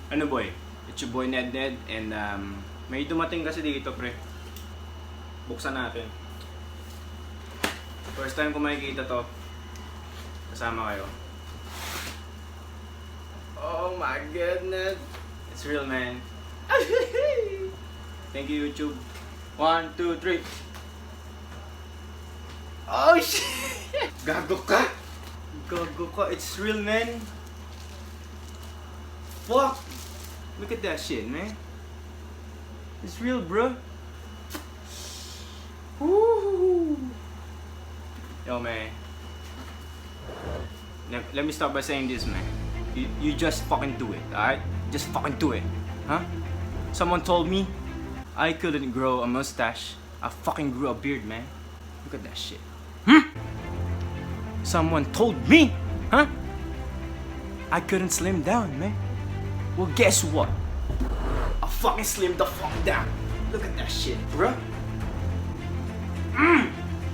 Ano boy? It's your boy Ned-Ned and may dumating kasi dito pre. Buksan natin. First time ko makikita to. Kasama kayo. Oh my goodness. It's real man. Thank you YouTube. 1, 2, 3. Oh shit! Gago ka! Gago ka, it's real man. Fuck! Look at that shit, man. It's real, bro. Woo! Yo, man. Let me start by saying this, man. You just fucking do it, alright? Just fucking do it. Huh? Someone told me I couldn't grow a mustache. I fucking grew a beard, man. Look at that shit. Someone told me, huh? I couldn't slim down, man. Well, guess what? I fucking slimmed the fuck down. Look at that shit, bruh.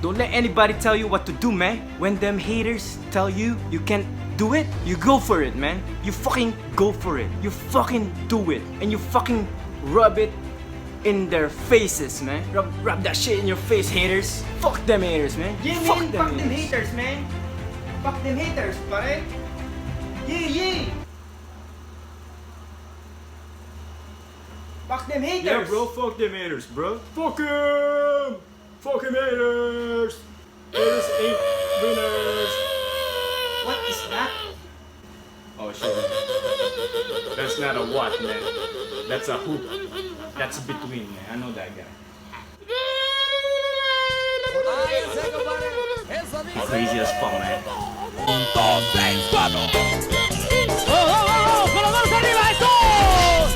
Don't let anybody tell you what to do, man. When them haters tell you you can't do it, you go for it, man. You fucking go for it. You fucking do it. And you fucking rub it in their faces, man. Rub that shit in your face, haters. Fuck them haters, man. Yeah, Fuck man. Fuck them haters, man. Fuck them haters, pare. Yeah. Fuck them haters. Yeah, bro, fuck them haters, bro. Fuck them! Fuck them haters! Haters ain't winners. What is that? Oh shit. That's not a what, man. That's a who. That's a BITWIN, man. I know that guy. Crazy as fuck, man. ¡Con las manos arriba, eso!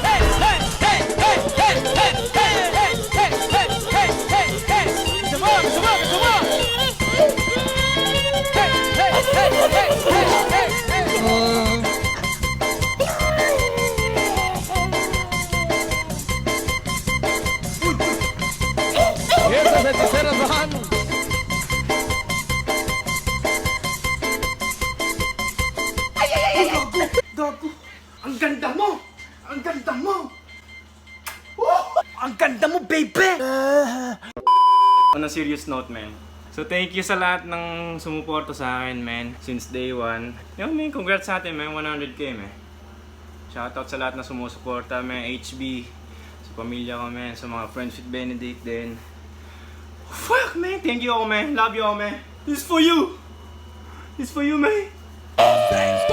¡Hey, hey, hey, hey, hey, hey, hey, hey, hey, hey, hey, hey! ¡Que se mueva, que se mueva, que se mueva! ¡Hey, hey, hey, hey, hey, hey, hey! Y esas hechiceras van. Gago! Ang ganda mo! Ang ganda mo! Ang ganda mo, baby! On a serious note, man. So thank you sa lahat ng sumuporta sa akin, man. Since day one. Yo, man, congrats sa atin, man. 100k, man. Shoutout sa lahat na sumusuporta, man. HB. Sa pamilya ko, man. Sa mga friends with Benedict din. Fuck, man. Thank you all, man. Love you all, man. This is for you. This is for you, man. Thanks,